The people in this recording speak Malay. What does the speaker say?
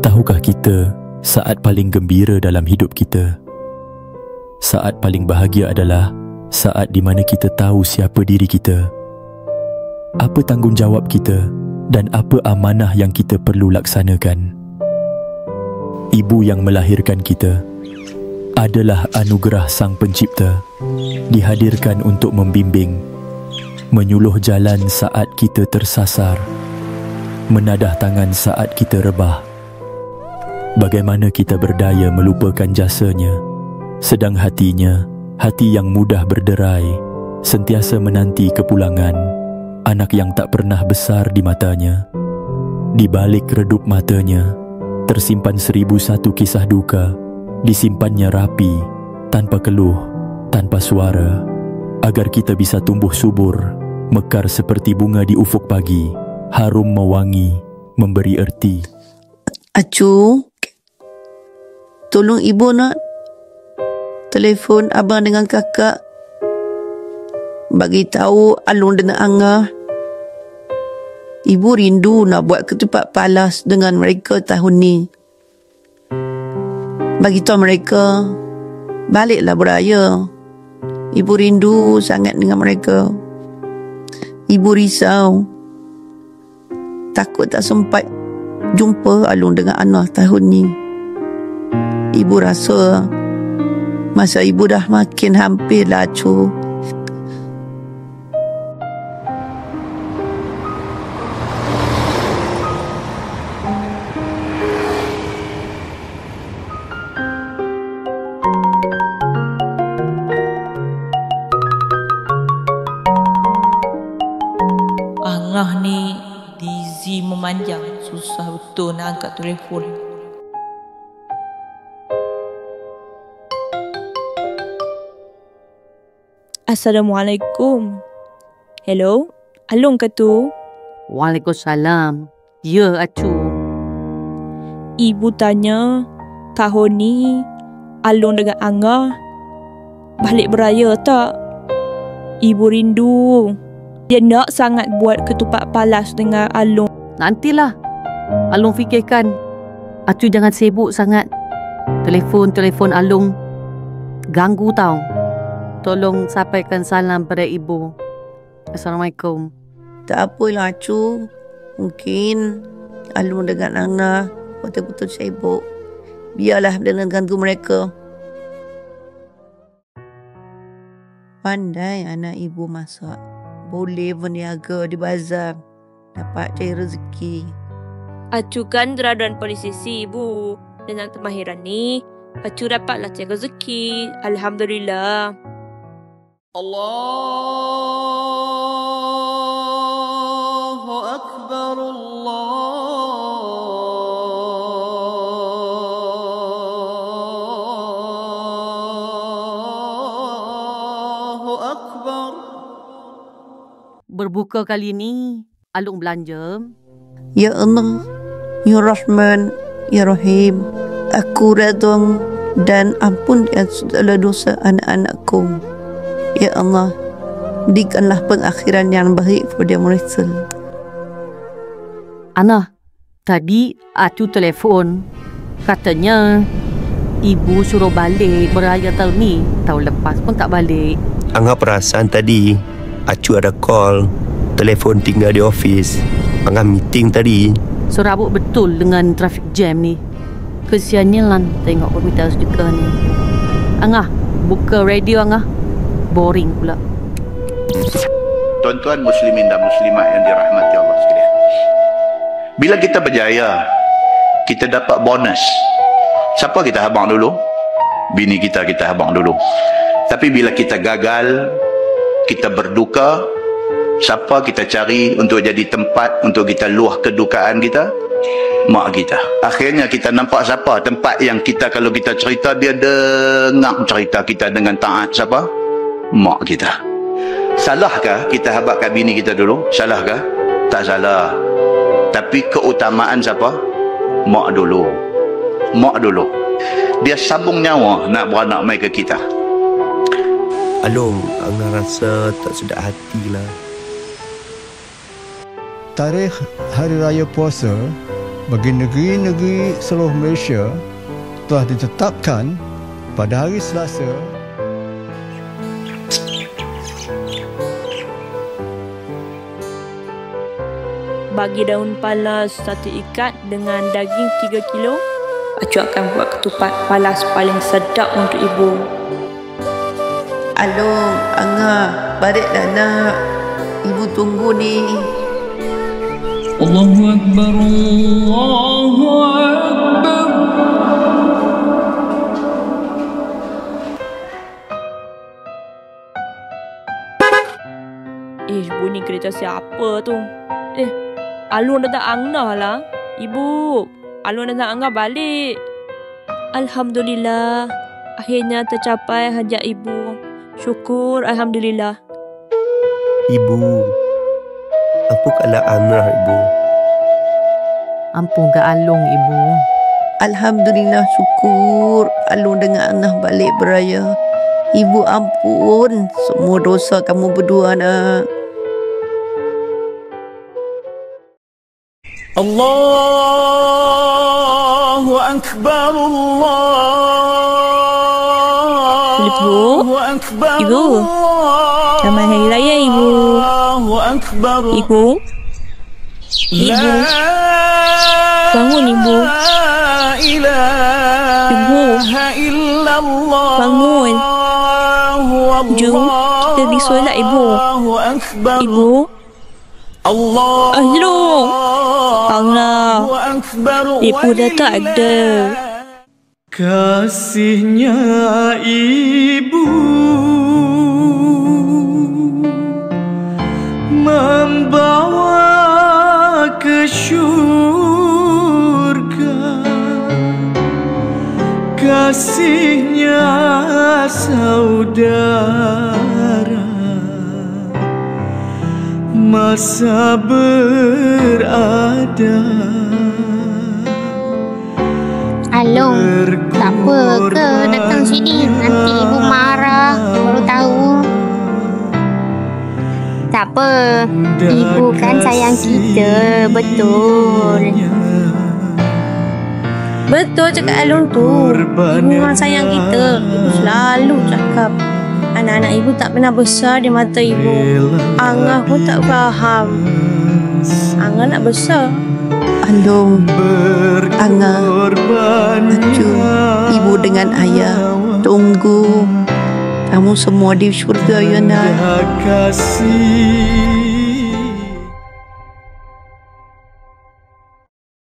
Tahukah kita saat paling gembira dalam hidup kita? Saat paling bahagia adalah saat di mana kita tahu siapa diri kita, apa tanggungjawab kita dan apa amanah yang kita perlu laksanakan. Ibu yang melahirkan kita adalah anugerah Sang Pencipta, dihadirkan untuk membimbing, menyuluh jalan saat kita tersasar, menadah tangan saat kita rebah. Bagaimana kita berdaya melupakan jasanya, sedang hatinya, hati yang mudah berderai, sentiasa menanti kepulangan anak yang tak pernah besar di matanya. Di balik redup matanya tersimpan 1001 kisah duka, disimpannya rapi, tanpa keluh, tanpa suara, agar kita bisa tumbuh subur, mekar seperti bunga di ufuk pagi, harum mewangi, memberi erti. Acu, tolong ibu nak telefon abang dengan kakak, bagi tahu Alung dengan Angah. Ibu rindu nak buat ketupat palas dengan mereka tahun ni. Bagi tahu mereka, baliklah beraya. Ibu rindu sangat dengan mereka. Ibu risau, takut tak sempat jumpa Alung dengan Anah tahun ni. Ibu rasa masa ibu dah makin hampir lah, Acu. Angah ni busy memanjang, susah betul nak angkat telefon. Assalamualaikum. Hello, Alung ke tu? Waalaikumsalam. Ya, Acu. Ibu tanya, tahun ni Alung dengan Angah balik beraya tak? Ibu rindu. Dia nak sangat buat ketupat palas dengan Alung. Nantilah. Alung fikirkan. Acu jangan sibuk sangat. Telefon Alung ganggu tau. Tolong sampaikan salam pada ibu. Assalamualaikum. Tak apalah, Acu. Mungkin Alung dengan Angah betul-betul sibuk. Biarlah dengan ganggu mereka. Pandai anak ibu masak. Boleh berniaga di bazar, dapat cari rezeki. Acu kan teladan politisi, ibu. Dengan kemahiran ni, Acu dapatlah cari rezeki. Alhamdulillah. Allahu Akbar, Allahu Akbar. Berbuka kali ni, Alung belanja. Ya Allah, Ya Rahman, Ya Rahim, aku redha dan ampun segala dosa anak-anakku. Ya Allah, berikanlah pengakhiran yang baik pada mereka. Ana, tadi Acu telefon. Katanya ibu suruh balik beraya tahun ni. Tahun lepas pun tak balik. Angah perasan tadi Acu ada call, telefon tinggal di office. Angah meeting tadi. Serabut betul dengan traffic jam ni. Kesiannya lan tengok berita sedekah ni. Angah, buka radio Angah. Boring pula. Tuan-tuan muslimin dan muslimat yang dirahmati Allah sekalian. Bila kita berjaya, kita dapat bonus. Siapa kita habang dulu? Bini kita habang dulu. Tapi bila kita gagal, kita berduka, siapa kita cari untuk jadi tempat untuk kita luah kedukaan kita? Mak kita. Akhirnya kita nampak siapa tempat yang kita kalau kita cerita, dia dengar cerita kita dengan taat siapa? Mak kita. Salahkah kita habaqkan bini kita dulu? Salahkah? Tak salah. Tapi keutamaan siapa? Mak dulu. Mak dulu. Dia sabung nyawa nak beranak mai ke kita. Alung, Angah rasa tak sedap hatilah. Tarikh Hari Raya Puasa bagi negeri-negeri seluruh Malaysia telah ditetapkan pada hari Selasa. Bagi daun palas 1 ikat dengan daging 3 kilo. Acu akan buat ketupat palas paling sedap untuk ibu. Along, Angah, baliklah nak. Ibu tunggu ni. Allahu Akbar, Allahu Akbar. Bunyi kereta siapa tu? Alun datang Angah lah. Ibu, Alun datang Angah balik. Alhamdulillah, akhirnya tercapai hajat ibu. Syukur, Alhamdulillah. Ibu, ampunkanlah Amrah, Ibu. Ampunkan Alung, Ibu. Alhamdulillah, syukur Alun dengan Angah balik beraya. Ibu ampun semua dosa kamu berdua nak. Allahu Akbar, Allahu Akbar. Ibu, selamat Hari Raya Ibu. Allahu Akbar. Ibu, bangun Ibu. Ibu, bangun. Jom kita pergi solat Ibu. Ibu, Azrul, Allah, Ibu dah tak ada. Kasihnya ibu membawa ke syurga, kasihnya saudara masa berada. Alung, tak apa ke datang sini? Nanti ibu marah, baru tahu. Tak apa, ibu kan sayang kita, betul. Betul cakap Alun tu. Ibu memang sayang kita. Ibu selalu cakap anak-anak ibu tak pernah besar di mata ibu. Angah pun tak faham. Angah nak besar. Alung, Angah, Acu, ibu dengan ayah tunggu kamu semua di syurga ya nak.